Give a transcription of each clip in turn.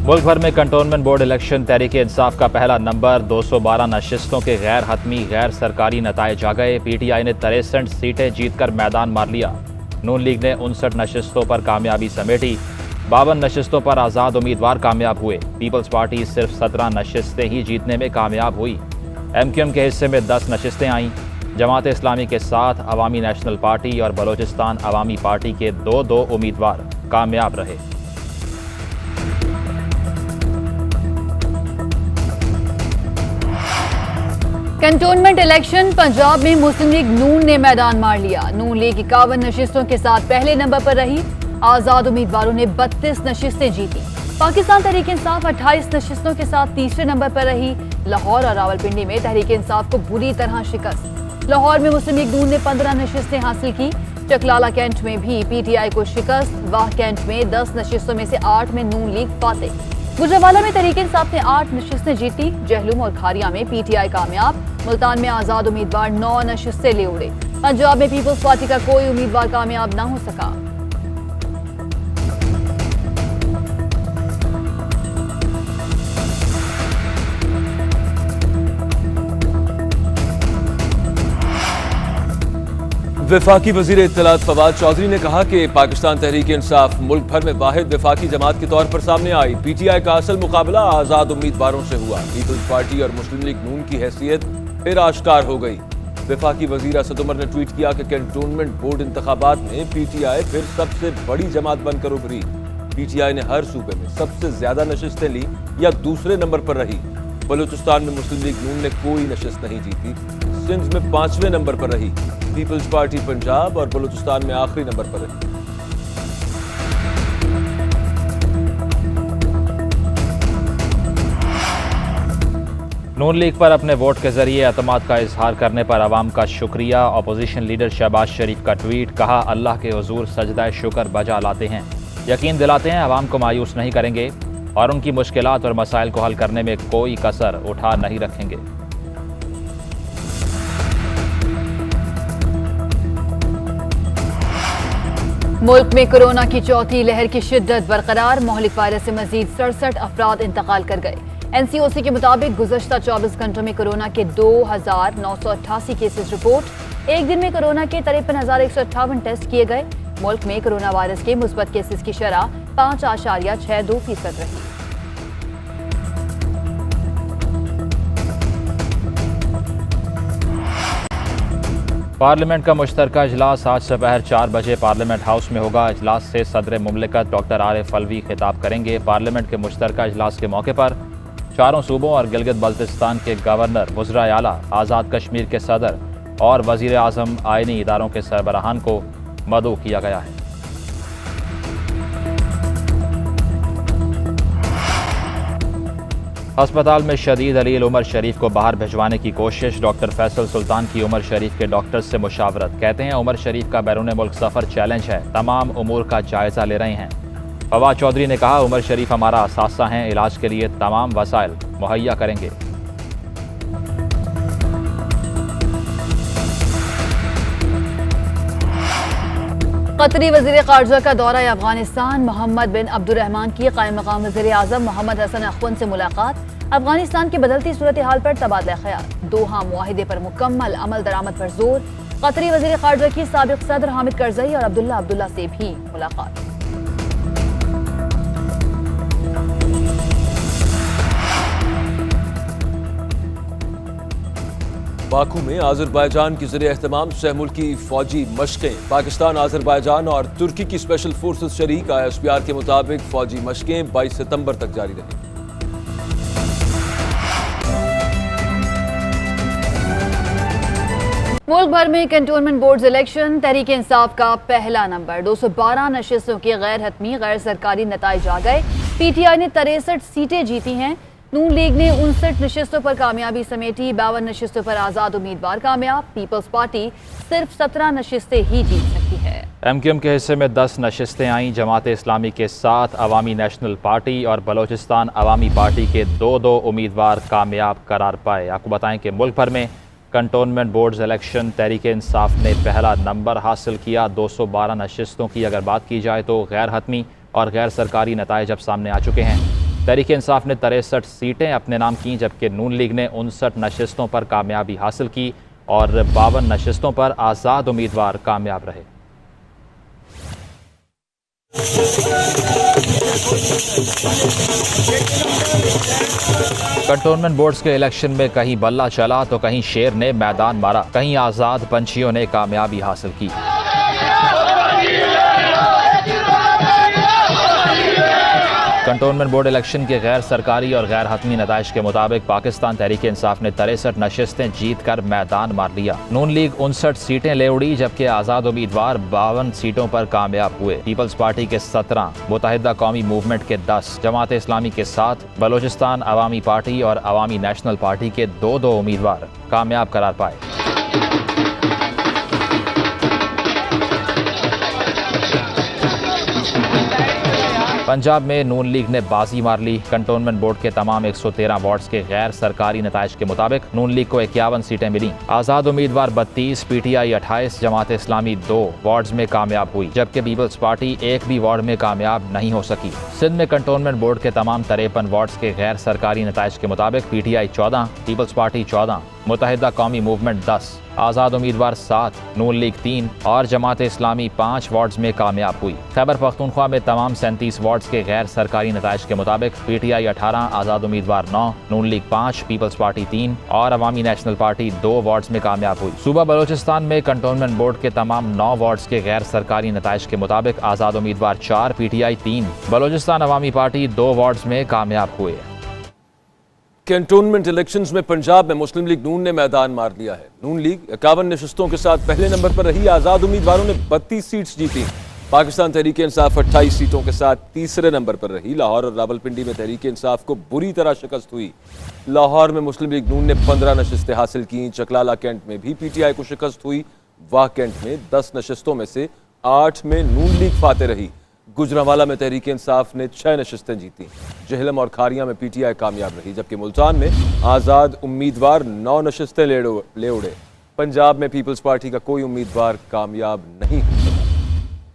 मुल्क भर में cantonment board election Tehreek Insaf का पहला नंबर 212 नशिस्तों के गैर हतमी गैर सरकारी नताइज आ गए। PTI ने 63 सीटें जीतकर मैदान मार लिया। नून लीग ने 59 नशिस्तों पर कामयाबी समेटी। 52 नशिस्तों पर आज़ाद उम्मीदवार कामयाब हुए। पीपल्स पार्टी सिर्फ 17 नशिस्तें ही जीतने में कामयाब हुई। MQM के हिस्से में 10 नशिस्तें आईं। जमात इस्लामी के साथ अवामी नेशनल पार्टी और बलोचिस्तान अवामी पार्टी के 2 उम्मीदवार कामयाब रहे। कंटोनमेंट इलेक्शन पंजाब में मुस्लिम लीग नून ने मैदान मार लिया। नून लीग 51 नशिस्तों के साथ पहले नंबर पर रही। आजाद उम्मीदवारों ने 32 नशिस्तें जीती। पाकिस्तान तहरीक इंसाफ 28 नशिस्तों के साथ तीसरे नंबर पर रही। लाहौर और रावलपिंडी में तहरीक इंसाफ को बुरी तरह शिकस्त। लाहौर में मुस्लिम लीग नून ने 15 नशिस्तें हासिल की। चकलाला कैंट में भी PTI को शिकस्त। वाह कैंट में 10 नशिस्तों में से 8 में नून लीग फातेह। गुजरावाला में तहरीक इंसाफ ने 8 नशिस्तें जीती। जहलुम और खारिया में PTI कामयाब। मुल्तान में आजाद उम्मीदवार 9 नशिस्तें ले उड़े। पंजाब में पीपल्स पार्टी का कोई उम्मीदवार कामयाब न हो सका। वफाकी वजीर इत्तलात फवाद चौधरी ने कहा कि पाकिस्तान तहरीक इंसाफ मुल्क भर में वाहिद वफाकी जमात के तौर पर सामने आई। PTI का असल मुकाबला आजाद उम्मीदवारों से हुआ। पीपल्स पार्टी और मुस्लिम लीग नून की हैसियत फिर आश्कार हो गई। वफाकी वजीर असद उमर ने ट्वीट किया कि कैंटोनमेंट बोर्ड इंतखाबात में PTI फिर सबसे बड़ी जमात बनकर उभरी। PTI ने हर सूबे में सबसे ज्यादा नशिस्तें ली या दूसरे नंबर पर रही। बलूचिस्तान में मुस्लिम लीग नून ने कोई नशिस्त नहीं जीती। सिंध में 5वें नंबर पर रही। पीपल्स पार्टी पंजाब और बलूचिस्तान में आखिरी नंबर पर रही। नून लीग पर अपने वोट के जरिए एतमाद का इजहार करने पर अवाम का शुक्रिया। अपोजिशन लीडर शहबाज शरीफ का ट्वीट। कहा, अल्लाह के हुजूर सजदा शुक्र बजा लाते हैं, यकीन दिलाते हैं अवाम को मायूस नहीं करेंगे और उनकी मुश्किलात और मसाइल को हल करने में कोई कसर उठा नहीं रखेंगे। मुल्क में कोरोना की चौथी लहर की शिद्दत बरकरार। मोहलिक वायरस से मजीद 67 अफराद इंतकाल कर गए। NCOC के मुताबिक गुज़श्ता 24 घंटों में कोरोना के 2988 केसेस रिपोर्ट। एक दिन में कोरोना के 53,158 टेस्ट किए गए। मुल्क में कोरोना वायरस के मुस्बत केसेस की शरह 5.62% रही। पार्लियामेंट का मुश्तरका इजलास आज दोपहर 4 बजे पार्लियामेंट हाउस में होगा। इजलास से सदर मुमलिकत डॉक्टर आरिफ अलवी खिताब करेंगे। पार्लियामेंट के मुश्तरका इजलास के मौके पर चारों सूबों और गिलगित बल्तिस्तान के गवर्नर, वज़राए आला, आज़ाद कश्मीर के सदर और वज़ीर आज़म आइनी इदारों के सरबराहान को मदऊ किया गया है। अस्पताल में शदीद अलील उमर शरीफ को बाहर भिजवाने की कोशिश। डॉक्टर फैसल सुल्तान की उमर शरीफ के डॉक्टर से मुशावरत। कहते हैं उमर शरीफ का बैरून मुल्क सफ़र चैलेंज है, तमाम उमूर का जायज़ा ले रहे हैं। फवाद चौधरी ने कहा, उमर शरीफ हमारा असासा हैं, इलाज के लिए तमाम वसाइल मुहैया करेंगे। कतरी वज़ीर ख़ारजा का दौरा अफगानिस्तान। मोहम्मद बिन अब्दुर्रहमान की क़ाइम मक़ाम वज़ीर आज़म मोहम्मद हसन अख़वन से मुलाकात। अफगानिस्तान की बदलती सूरत हाल पर तबादला ख्याल। दोहा मुआहिदे पर मुकम्मल अमल दरामद पर जोर। कतरी वज़ीर ख़ारजा की साबिक़ सदर हामिद करज़ई और अब्दुल्ला से भी मुलाकात। बाकू में आज़रबाईजान की ज़रिए एहतमाम सहमुल्की फौजी मशक़ें। पाकिस्तान, आज़रबाईजान और तुर्की की स्पेशल फोर्सेस शरीक। ISPR के मुताबिक फौजी मशक़ें 22 सितंबर तक जारी रहेंगी। मुल्क भर में cantonment board election Tehreek Insaf का पहला नंबर। 212 नशिस्तों के गैर हतमी गैर सरकारी नताइज आ गए। PTI ने 63 सीटें जीती हैं। नून लीग ने 59 नशिस्तों पर कामयाबी समेटी। 52 नशिस्तों पर आजाद उम्मीदवार कामयाब। पीपल्स पार्टी सिर्फ 17 नशिस्तें ही जीत सकती है। MQM के हिस्से में 10 नशिस्तें आईं। जमात इस्लामी के साथ अवामी नेशनल पार्टी और बलोचिस्तान अवामी पार्टी के 2 उम्मीदवार कामयाब करार पाए। आपको बताएं कि मुल्क भर में cantonment board election Tehreek Insaf ने पहला नंबर हासिल किया। 212 नशिस्तों की अगर बात की जाए तो गैर हतमी और गैर सरकारी नताइज अब सामने आ चुके हैं। तहरीक इंसाफ ने 63 सीटें अपने नाम की, जबकि नून लीग ने 59 नशिस्तों पर कामयाबी हासिल की और 52 नशिस्तों पर आज़ाद उम्मीदवार कामयाब रहे। कंटोनमेंट बोर्ड्स के इलेक्शन में कहीं बल्ला चला तो कहीं शेर ने मैदान मारा, कहीं आज़ाद पंछियों ने कामयाबी हासिल की। कंटोनमेंट बोर्ड इलेक्शन के गैर सरकारी और गैर हतमी नताइज के मुताबिक पाकिस्तान तहरीक इंसाफ ने 63 नशिस्तें जीत कर मैदान मार लिया। नून लीग 59 सीटें ले उड़ी, जबकि आज़ाद उम्मीदवार 52 सीटों पर कामयाब हुए। पीपल्स पार्टी के 17, मुत्तहिदा कौमी मूवमेंट के 10, जमात इस्लामी के 7, बलोचिस्तान अवामी पार्टी और अवामी नेशनल पार्टी के 2-2 उम्मीदवार कामयाब करार पाए। पंजाब में नून लीग ने बाजी मार ली। कंटोनमेंट बोर्ड के तमाम 113 वार्ड्स के गैर सरकारी नताइज के मुताबिक नून लीग को 51 सीटें मिली। आज़ाद उम्मीदवार 32, पीटीआई 28, जमात इस्लामी 2 वार्ड्स में कामयाब हुई, जबकि पीपल्स पार्टी एक भी वार्ड में कामयाब नहीं हो सकी। सिंध में कंटोनमेंट बोर्ड के तमाम 53 वार्ड्स के गैर सरकारी नताइज के मुताबिक पीटीआई 14, पीपल्स पार्टी 14, मुत्तहिदा कौमी मूवमेंट 10, आज़ाद उम्मीदवार 7, नून लीग 3 और जमात इस्लामी 5 वार्ड्स में कामयाब हुई। खैबर पख्तूनख्वा में तमाम 37 वार्ड्स के गैर सरकारी नताइज के मुताबिक पीटीआई 18, आज़ाद उम्मीदवार 9, नून लीग 5, पीपल्स पार्टी 3 और अवामी नेशनल पार्टी 2 वार्ड्स में कामयाब हुई। सूबा बलोचिस्तान में कंटोनमेंट बोर्ड के तमाम 9 वार्ड्स के गैर सरकारी नताइज के मुताबिक आज़ाद उम्मीदवार 4, पीटीआई 3, बलोचिस्तान अवामी पार्टी 2 वार्ड्स में कामयाब हुए। कैंटोनमेंट इलेक्शंस में पंजाब में मुस्लिम लीग नून ने मैदान मार लिया है। नून लीग 51 नशिस्तों के साथ पहले नंबर पर रही। आज़ाद उम्मीदवारों ने 32 सीट्स जीती। पाकिस्तान तहरीक इंसाफ 28 सीटों के साथ तीसरे नंबर पर रही। लाहौर और रावलपिंडी में तहरीक इंसाफ को बुरी तरह शिकस्त हुई। लाहौर में मुस्लिम लीग नून ने 15 नशिस्तें हासिल की। चकलाला कैंट में भी पीटीआई को शिकस्त हुई। वाह कैंट में 10 नशिस्तों में से 8 में नून लीग फाते रही। गुजरांवाला में तहरीक इंसाफ ने 6 नशिस्तें जीती। जहलम और खारिया में पीटीआई कामयाब रही, जबकि मुल्तान में आज़ाद उम्मीदवार 9 नशिस्तें ले उड़े। पंजाब में पीपल्स पार्टी का कोई उम्मीदवार कामयाब नहीं हो सका।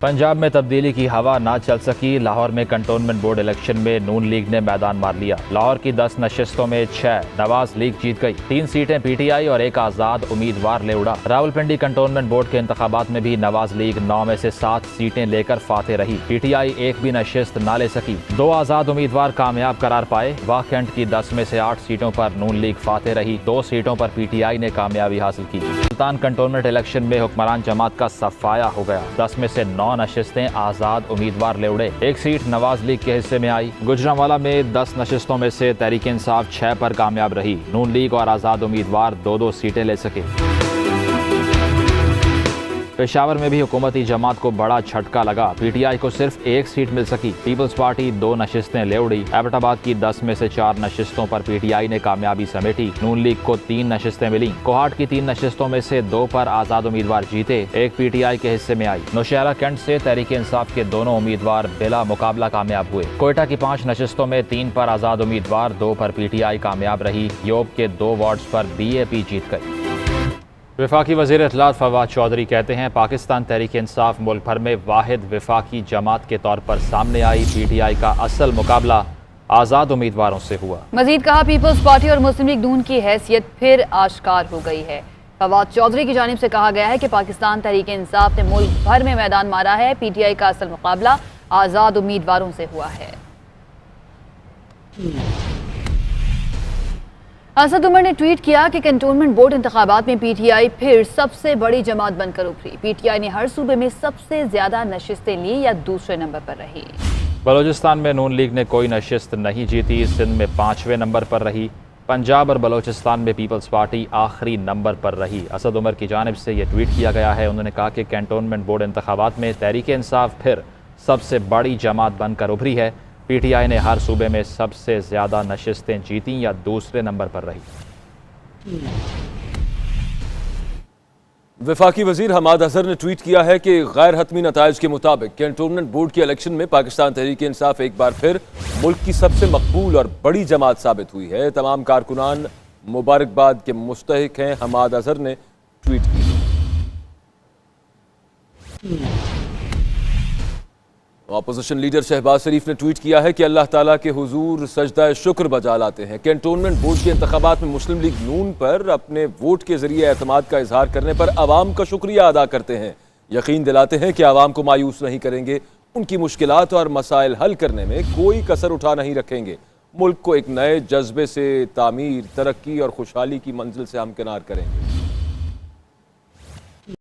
पंजाब में तब्दीली की हवा ना चल सकी। लाहौर में कंटोनमेंट बोर्ड इलेक्शन में नून लीग ने मैदान मार लिया। लाहौर की 10 नशिस्तों में 6 नवाज लीग जीत गई। 3 सीटें पीटीआई और 1 आज़ाद उम्मीदवार ले उड़ा। रावलपिंडी कंटोनमेंट बोर्ड के इंतखाबात में भी नवाज लीग 9 में से 7 सीटें लेकर फाते रही। पीटीआई एक भी नशिस्त ना ले सकी। 2 आज़ाद उम्मीदवार कामयाब करार पाए। वाह कैंट की 10 में से 8 सीटों पर नून लीग फाते रही। 2 सीटों पर पीटीआई ने कामयाबी हासिल की। सुल्तान कंटोनमेंट इलेक्शन में हुक्मरान जमात का सफाया हो गया। 10 में से 9 नशिस्तें आज़ाद उम्मीदवार ले उड़े। 1 सीट नवाज लीग के हिस्से में आई। गुजरांवाला में 10 नशिस्तों में से तहरीक इंसाफ 6 पर कामयाब रही। नून लीग और आज़ाद उम्मीदवार 2-2 सीटें ले सके। पेशावर में भी हुकूमती जमात को बड़ा झटका लगा। पीटीआई को सिर्फ 1 सीट मिल सकी। पीपल्स पार्टी 2 नशिस्तें ले उड़ी। एबटाबाद की 10 में से 4 नशिस्तों पर पीटीआई ने कामयाबी समेटी। नून लीग को 3 नशिस्तें मिली। कोहाट की 3 नशिस्तों में से 2 पर आज़ाद उम्मीदवार जीते। 1 पीटीआई के हिस्से में आई। नौशहरा कैंट से तहरीक इंसाफ के दोनों उम्मीदवार बिला मुकाबला कामयाब हुए। कोयटा की 5 नशिस्तों में 3 पर आज़ाद उम्मीदवार, 2 पर पीटीआई कामयाब रही। योब के 2 वार्ड्स पर बीएपी जीत गई। वफाकी वज़ीर इत्तलात फवाद चौधरी कहते हैं पाकिस्तान तहरीक इंसाफ मुल्क भर में वाहिद वफाकी जमात के तौर पर सामने आई। पीटीआई का असल मुकाबला आज़ाद उम्मीदवारों से हुआ। मजीद कहा पीपल्स पार्टी और मुस्लिम लीग नून की हैसियत फिर आश्कार हो गई है। फवाद चौधरी की जानिब से कहा गया है कि पाकिस्तान तहरीक इंसाफ ने मुल्क भर में मैदान मारा है। पीटीआई का असल मुकाबला आज़ाद उम्मीदवारों से हुआ है। असद उमर ने ट्वीट किया कि कंटोनमेंट बोर्ड इंतखाबात में पीटीआई फिर सबसे बड़ी जमात बनकर उभरी। पीटीआई ने हर सूबे में सबसे ज्यादा नशिस्तें ली या दूसरे नंबर पर रही। बलोचिस्तान में नून लीग ने कोई नशिस्त नहीं जीती। सिंध में 5वें नंबर पर रही। पंजाब और बलोचिस्तान में पीपल्स पार्टी आखिरी नंबर पर रही। असद उमर की जानिब से यह ट्वीट किया गया है। उन्होंने कहा कि कैंटोनमेंट बोर्ड इंतखाबात में तहरीक इंसाफ फिर सबसे बड़ी जमात बनकर उभरी है। पीटीआई ने हर सूबे में सबसे ज्यादा नशिस्तें जीती या दूसरे नंबर पर रही। वफाकी वजीर हमाद अजहर ने ट्वीट किया है कि गैर हतमी नताइज के मुताबिक कैंटोनमेंट बोर्ड के इलेक्शन में पाकिस्तान तहरीक इंसाफ एक बार फिर मुल्क की सबसे मकबूल और बड़ी जमात साबित हुई है। तमाम कारकुनान मुबारकबाद के मुस्तहिक हैं, हमाद अजहर ने ट्वीट की। अपोजिशन लीडर शहबाज शरीफ ने ट्वीट किया है कि अल्लाह ताला के हुजूर सजदा शुक्र बजा लाते हैं। कैंटोनमेंट बोर्ड के इंतखाबात में मुस्लिम लीग नून पर अपने वोट के जरिए एतमाद का इजहार करने पर आवाम का शुक्रिया अदा करते हैं। यकीन दिलाते हैं कि आवाम को मायूस नहीं करेंगे, उनकी मुश्किलात और मसाइल हल करने में कोई कसर उठा नहीं रखेंगे। मुल्क को एक नए जज्बे से तामीर, तरक्की और खुशहाली की मंजिल से हमकिनार करेंगे।